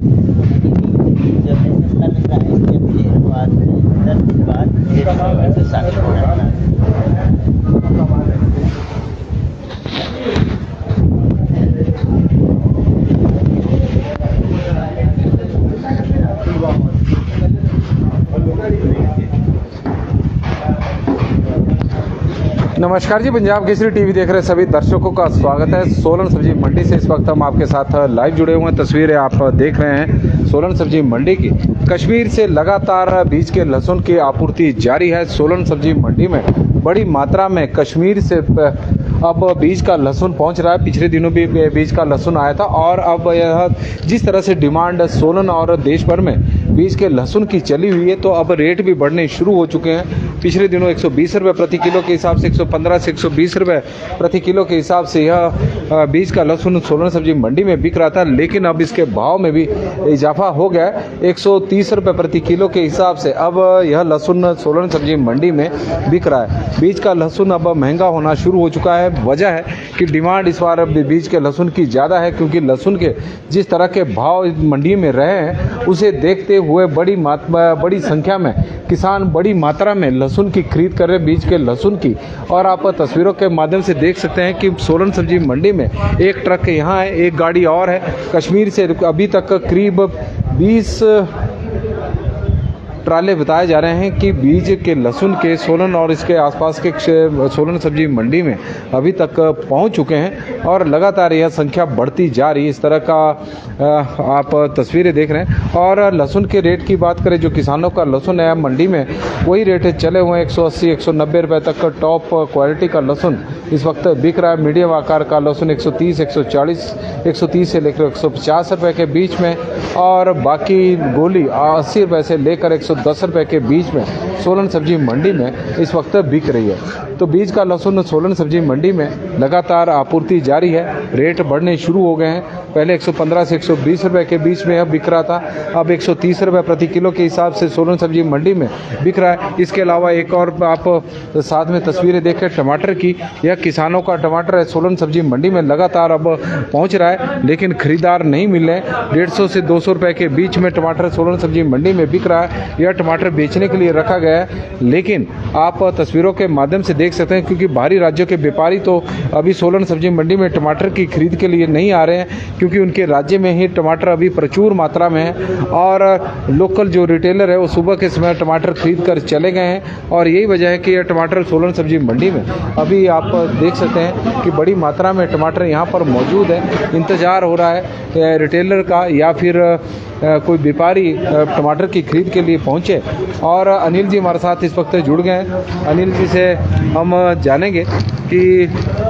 जो है सस्ता मिल रहा है इसके मुझे बाद 10 दिन बाद फिर से साबित हो रहा है। नमस्कार जी, पंजाब केसरी टीवी देख रहे सभी दर्शकों का स्वागत है। सोलन सब्जी मंडी से इस वक्त हम आपके साथ लाइव जुड़े हुए हैं। तस्वीरें आप देख रहे हैं सोलन सब्जी मंडी की। कश्मीर से लगातार बीज के लहसुन की आपूर्ति जारी है। सोलन सब्जी मंडी में बड़ी मात्रा में कश्मीर से अब बीज का लहसुन पहुंच रहा है। पिछले दिनों भी बीज का लहसुन आया था और अब यह जिस तरह से डिमांड सोलन और देश भर में बीज के लहसुन की चली हुई है, तो अब रेट भी बढ़ने शुरू हो चुके हैं। पिछले दिनों 120 रुपये प्रति किलो के हिसाब से 115 से 120 रुपये प्रति किलो के हिसाब से यह बीज का लहसुन सोलन सब्जी मंडी में बिक रहा था, लेकिन अब इसके भाव में भी इजाफा हो गया है। 130 रुपये प्रति किलो के हिसाब से अब यह लहसुन सोलन सब्जी मंडी में बिक रहा है। बीज का लहसुन अब महंगा होना शुरू हो चुका है। वजह है कि डिमांड इस बार बीज के लहसुन की ज़्यादा है, क्योंकि लहसुन के जिस तरह के भाव मंडी में रहे हैं उसे देखते हुए बड़ी संख्या में किसान बड़ी मात्रा में लहसुन की खरीद कर रहे बीज के लहसुन की। और आप तस्वीरों के माध्यम से देख सकते हैं कि सोलन सब्जी मंडी में एक ट्रक यहाँ है, एक गाड़ी और है। कश्मीर से अभी तक करीब 20 ट्राले बताए जा रहे हैं कि बीज के लहसुन के सोलन और इसके आसपास के सोलन सब्जी मंडी में अभी तक पहुंच चुके हैं और लगातार यह संख्या बढ़ती जा रही है। इस तरह का आप तस्वीरें देख रहे हैं। और लहसुन के रेट की बात करें, जो किसानों का लहसुन है मंडी में वही रेट चले हुए हैं। 180 190 रुपये तक टॉप क्वालिटी का लहसुन इस वक्त बिक रहा है। मीडियम आकार का लहसुन 130 140 130 से लेकर 150 रुपये के बीच में, और बाकी गोली 80 रुपये से लेकर 110 रुपये के बीच में सोलन सब्जी मंडी में इस वक्त बिक रही है। तो बीज का लहसुन सोलन सब्जी मंडी में लगातार आपूर्ति जारी है। रेट बढ़ने शुरू हो गए हैं। पहले 115 से 120 रुपये के बीच में यह बिक रहा था, अब 130 रुपये प्रति किलो के हिसाब से सोलन सब्जी मंडी में बिक रहा है। इसके अलावा एक और आप साथ में तस्वीरें देखें टमाटर की। यह किसानों का टमाटर है, सोलन सब्जी मंडी में लगातार अब पहुंच रहा है, लेकिन खरीदार नहीं मिल रहे। 150 से 200 रुपये के बीच में टमाटर सोलन सब्जी मंडी में बिक रहा है। यह टमाटर बेचने के लिए रखा गया है, लेकिन आप तस्वीरों के माध्यम से देख सकते हैं क्योंकि बाहरी राज्यों के व्यापारी तो अभी सोलन सब्जी मंडी में टमाटर की खरीद के लिए नहीं आ रहे हैं, क्योंकि उनके राज्य में ही टमाटर अभी प्रचुर मात्रा में है। और लोकल जो रिटेलर है वो सुबह के समय टमाटर खरीद कर चले गए हैं, और यही वजह है कि यह टमाटर सोलन सब्जी मंडी में अभी आप देख सकते हैं कि बड़ी मात्रा में टमाटर यहाँ पर मौजूद है। इंतज़ार हो रहा है रिटेलर का या फिर कोई व्यापारी टमाटर की खरीद के लिए पहुंचे। और अनिल जी हमारे साथ इस वक्त जुड़ गए हैं। अनिल जी से हम जानेंगे कि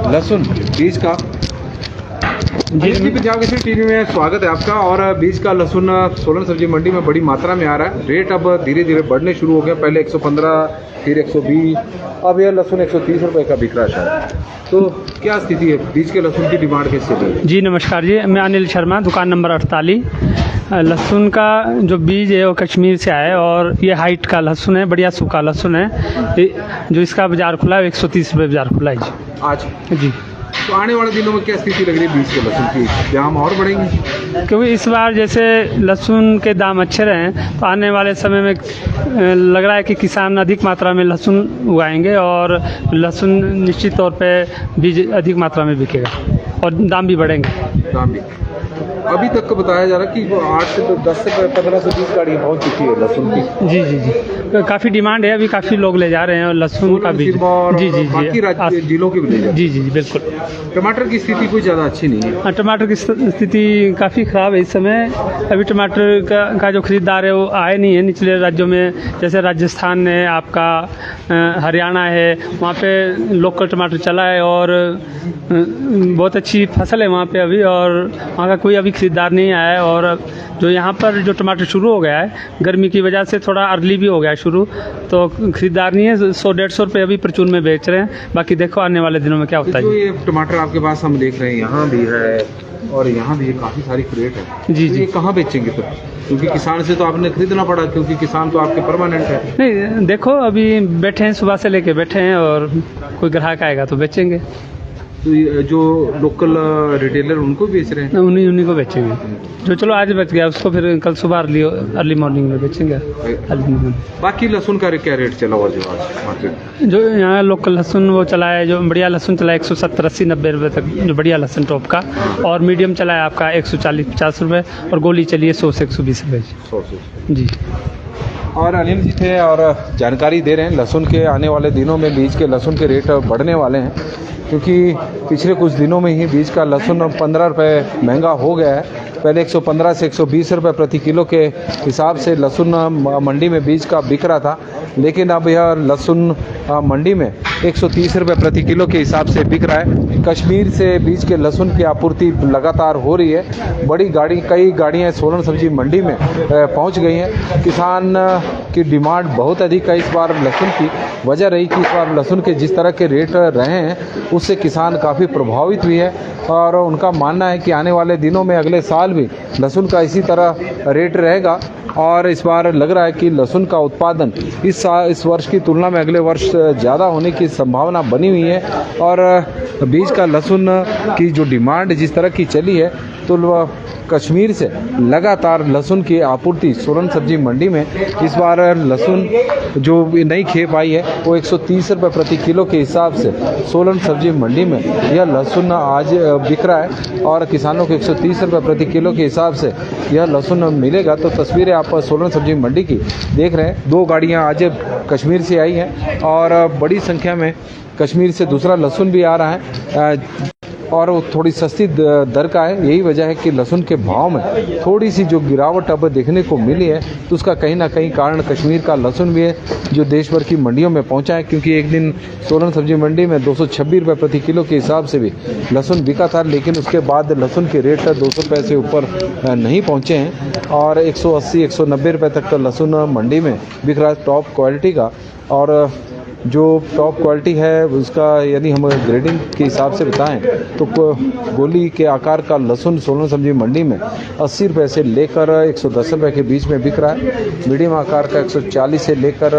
लहसुन बीज का जी पंजाब केसरी टीवी में स्वागत है आपका। और बीज का लहसुन सोलन सब्जी मंडी में बड़ी मात्रा में आ रहा है। रेट अब धीरे धीरे बढ़ने शुरू हो गए। पहले 115, फिर 120, अब यह लहसुन 130 रुपये का बिक रहा है शायद। तो क्या स्थिति है बीज के लहसुन की डिमांड कैसे है? जी नमस्कार जी, मैं अनिल शर्मा, दुकान नंबर 48। लहसुन का जो बीज है वो कश्मीर से आया है और ये हाइट का लहसुन है, बढ़िया सूखा लहसुन है। जो इसका बाजार खुला है 130 रुपये बाजार खुला है जी आज जी। तो आने वाले दिनों में क्या स्थिति लग रही है बीज के लहसुन की? दाम और बढ़ेंगे? क्योंकि इस बार जैसे लहसुन के दाम अच्छे रहे तो आने वाले समय में लग रहा है कि किसान अधिक मात्रा में लहसुन उगाएंगे और लहसुन निश्चित तौर पे बीज अधिक मात्रा में बिकेगा और दाम भी बढ़ेंगे। दाम भी अभी तक का बताया जा रहा है कि 8 से 10 से 15 से 20 गाड़ी पहुँच चुकी है लहसुन की। जी जी जी, काफ़ी डिमांड है, अभी काफ़ी लोग ले जा रहे हैं और लहसुन का भी। जी जी जी, जिलों की भी। जी जी बिल्कुल। टमाटर की स्थिति कोई ज़्यादा अच्छी नहीं है। हाँ, टमाटर की स्थिति काफ़ी ख़राब है इस समय। अभी टमाटर का जो खरीदार है वो आए नहीं है निचले राज्यों में, जैसे राजस्थान है, आपका हरियाणा है, वहाँ पे लोकल टमाटर चला है और बहुत अच्छी फसल है वहाँ पे अभी, और वहाँ का कोई अभी खरीदार नहीं आया है। और जो यहाँ पर जो टमाटर शुरू हो गया है गर्मी की वजह से थोड़ा अर्ली भी हो गया है शुरू, तो खरीदार नहीं है। 100-150 रुपये अभी परचून में बेच रहे हैं। बाकी देखो आने वाले दिनों में क्या होता है। जो ये टमाटर आपके पास हम देख रहे हैं, यहाँ भी है और यहाँ भी काफ़ी सारी क्रेट है। जी तो जी, ये कहाँ बेचेंगे फिर? क्योंकि किसान से तो आपने खरीदना पड़ा, क्योंकि किसान तो आपके परमानेंट है। नहीं देखो अभी बैठे हैं, सुबह से लेके बैठे हैं और कोई ग्राहक आएगा तो बेचेंगे। तो ये जो लोकल रिटेलर उनको बेच रहे हैं? उन्हीं को बेचेंगे। जो चलो आज बच गया उसको फिर कल सुबह अर्ली मॉर्निंग में बेचेंगे। बाकी लहसुन का क्या रेट चला हुआ जो आज मार्केट? जो यहाँ लोकल लहसुन वो चला है, जो बढ़िया लहसुन चला है 170, 80, 90 रुपये तक, जो बढ़िया लहसुन टॉप का। और मीडियम चला है आपका 140, 50 रुपये। और गोली चलिए 100 से 120 रुपये। 100 से जी। और अनिल जी थे और जानकारी दे रहे हैं लहसुन के आने वाले दिनों में बीज के लहसुन के रेट बढ़ने वाले हैं, क्योंकि पिछले कुछ दिनों में ही बीज का लहसुन 15 रुपये महंगा हो गया है। पहले 115 से 120 रुपये प्रति किलो के हिसाब से लहसुन मंडी में बीज का बिक रहा था, लेकिन अब यह लहसुन मंडी में 130 रुपये प्रति किलो के हिसाब से बिक रहा है। कश्मीर से बीज के लहसुन की आपूर्ति लगातार हो रही है। कई गाड़ियाँ सोलन सब्जी मंडी में पहुंच गई हैं। किसान की डिमांड बहुत अधिक है इस बार लहसुन की। वजह रही कि इस बार लहसुन के जिस तरह के रेट रहे हैं उससे किसान काफ़ी प्रभावित हुई है, और उनका मानना है कि आने वाले दिनों में अगले साल भी लहसुन का इसी तरह रेट रहेगा। और इस बार लग रहा है कि लहसुन का उत्पादन इस वर्ष की तुलना में अगले वर्ष ज़्यादा होने की संभावना बनी हुई है। और बीज का लहसुन की जो डिमांड जिस तरह की चली है, तो कश्मीर से लगातार लहसुन की आपूर्ति सोलन सब्जी मंडी में इस बार लहसुन जो नई खेप आई है वो 130 रुपये प्रति किलो के हिसाब से सोलन सब्जी मंडी में यह लहसुन आज बिक रहा है। और किसानों को 130 रुपये प्रति किलो के हिसाब से यह लहसुन मिलेगा। तो तस्वीरें आप सोलन सब्जी मंडी की देख रहे हैं। 2 गाड़ियां आज कश्मीर से आई हैं और बड़ी संख्या में कश्मीर से दूसरा लहसुन भी आ रहा है, और वो थोड़ी सस्ती दर का है। यही वजह है कि लहसुन के भाव में थोड़ी सी जो गिरावट अब देखने को मिली है, तो उसका कहीं ना कहीं कारण कश्मीर का लहसुन भी है जो देश भर की मंडियों में पहुंचा है। क्योंकि एक दिन सोलन सब्जी मंडी में 226 रुपये प्रति किलो के हिसाब से भी लहसुन बिका था, लेकिन उसके बाद लहसुन के रेट 200 रुपये से ऊपर नहीं पहुँचे हैं और 180, 190 रुपये तक का लहसुन मंडी में बिक रहा है टॉप क्वालिटी का। और जो टॉप क्वालिटी है उसका यदि हम ग्रेडिंग के हिसाब से बताएं तो गोली के आकार का लहसुन सोलन सब्जी मंडी में 80 रुपये से लेकर 110 रुपये के बीच में बिक रहा है। मीडियम आकार का 140 से लेकर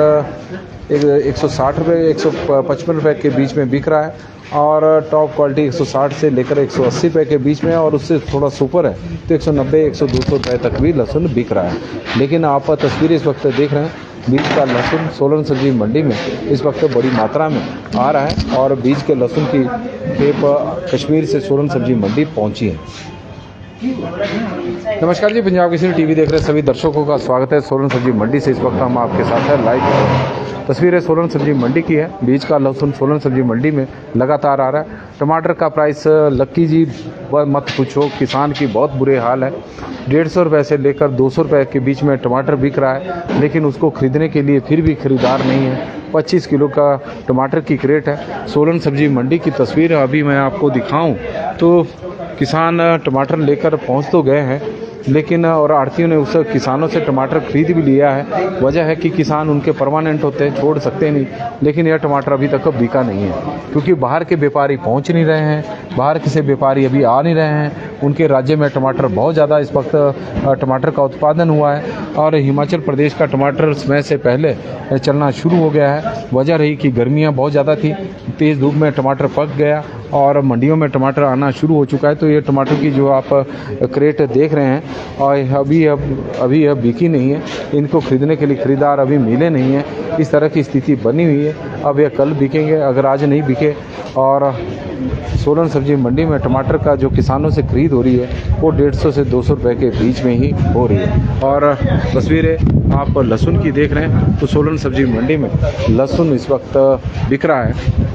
160 रुपये, 155 रुपये के बीच में बिक रहा है। और टॉप क्वालिटी 160 से लेकर 180 रुपये के बीच में, और उससे थोड़ा सुपर है तो 190, 100-200 रुपये तक भी लहसुन बिक रहा है। लेकिन आप तस्वीरें इस वक्त देख रहे हैं, बीज का लहसुन सोलन सब्जी मंडी में इस वक्त बड़ी मात्रा में आ रहा है और बीज के लहसुन की खेप कश्मीर से सोलन सब्जी मंडी पहुंची है। नमस्कार जी, पंजाब केसरी टीवी देख रहे सभी दर्शकों का स्वागत है। सोलन सब्जी मंडी से इस वक्त हम आपके साथ हैं लाइव। तस्वीरें सोलन सब्जी मंडी की है। बीज का लहसुन सोलन सब्जी मंडी में लगातार आ रहा है। टमाटर का प्राइस लक्की जी मत पूछो, किसान की बहुत बुरे हाल है। 150 रुपये से लेकर 200 रुपये के बीच में टमाटर बिक रहा है, लेकिन उसको खरीदने के लिए फिर भी खरीदार नहीं है। 25 किलो का टमाटर की क्रेट है। सोलन सब्जी मंडी की तस्वीर अभी मैं आपको दिखाऊं तो किसान टमाटर लेकर पहुंच तो गए हैं, लेकिन और आड़तियों ने उस किसानों से टमाटर खरीद भी लिया है। वजह है कि किसान उनके परमानेंट होते हैं, छोड़ सकते नहीं, लेकिन यह टमाटर अभी तक बिका नहीं है क्योंकि बाहर के व्यापारी पहुंच नहीं रहे हैं, बाहर के से व्यापारी अभी आ नहीं रहे हैं। उनके राज्य में टमाटर बहुत ज़्यादा इस वक्त टमाटर का उत्पादन हुआ है और हिमाचल प्रदेश का टमाटर समय से पहले चलना शुरू हो गया है। वजह रही कि गर्मियाँ बहुत ज़्यादा थी, तेज़ धूप में टमाटर पक गया और मंडियों में टमाटर आना शुरू हो चुका है। तो ये टमाटर की जो आप क्रेट देख रहे हैं और अभी बिकी नहीं है, इनको खरीदने के लिए खरीदार अभी मिले नहीं हैं। इस तरह की स्थिति बनी हुई है। अब ये कल बिकेंगे, अगर आज नहीं बिके। और सोलन सब्जी मंडी में टमाटर का जो किसानों से खरीद हो रही है वो 150 से 200 रुपये के बीच में ही हो रही है। और तस्वीरें आप लहसुन की देख रहे हैं तो सोलन सब्जी मंडी में लहसुन इस वक्त बिक रहा है।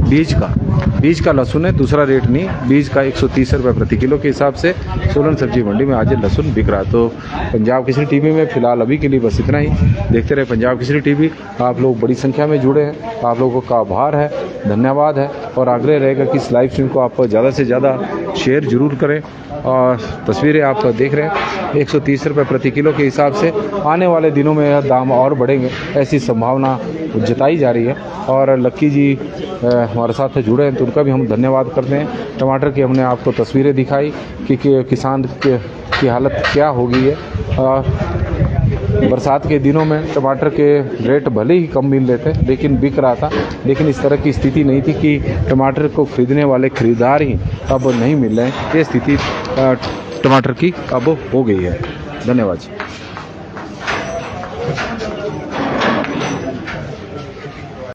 बीज का लहसुन है, दूसरा रेट नहीं। बीज का 130 रुपये प्रति किलो के हिसाब से सोलन सब्जी मंडी में आज लहसुन बिक रहा है। तो पंजाब केसरी टीवी में फिलहाल अभी के लिए बस इतना ही। देखते रहे पंजाब केसरी टीवी। आप लोग बड़ी संख्या में जुड़े हैं, आप लोगों का आभार है, धन्यवाद है। और आग्रह रहेगा कि इस लाइव स्ट्रीम को आप ज़्यादा से ज़्यादा शेयर जरूर करें। और तस्वीरें आप देख रहे हैं 130 रुपये प्रति किलो के हिसाब से आने वाले दिनों में यह दाम और बढ़ेंगे, ऐसी संभावना जताई जा रही है। और लक्की जी हमारे साथ जुड़े हैं तो उनका भी हम धन्यवाद करते हैं। टमाटर की हमने आपको तस्वीरें दिखाई कि किसान की हालत क्या हो गई है। बरसात के दिनों में टमाटर के रेट भले ही कम मिल रहे थे लेकिन बिक रहा था, लेकिन इस तरह की स्थिति नहीं थी कि टमाटर को खरीदने वाले खरीदार ही अब नहीं मिल रहे हैं। ये स्थिति टमाटर की अब हो गई है। धन्यवाद।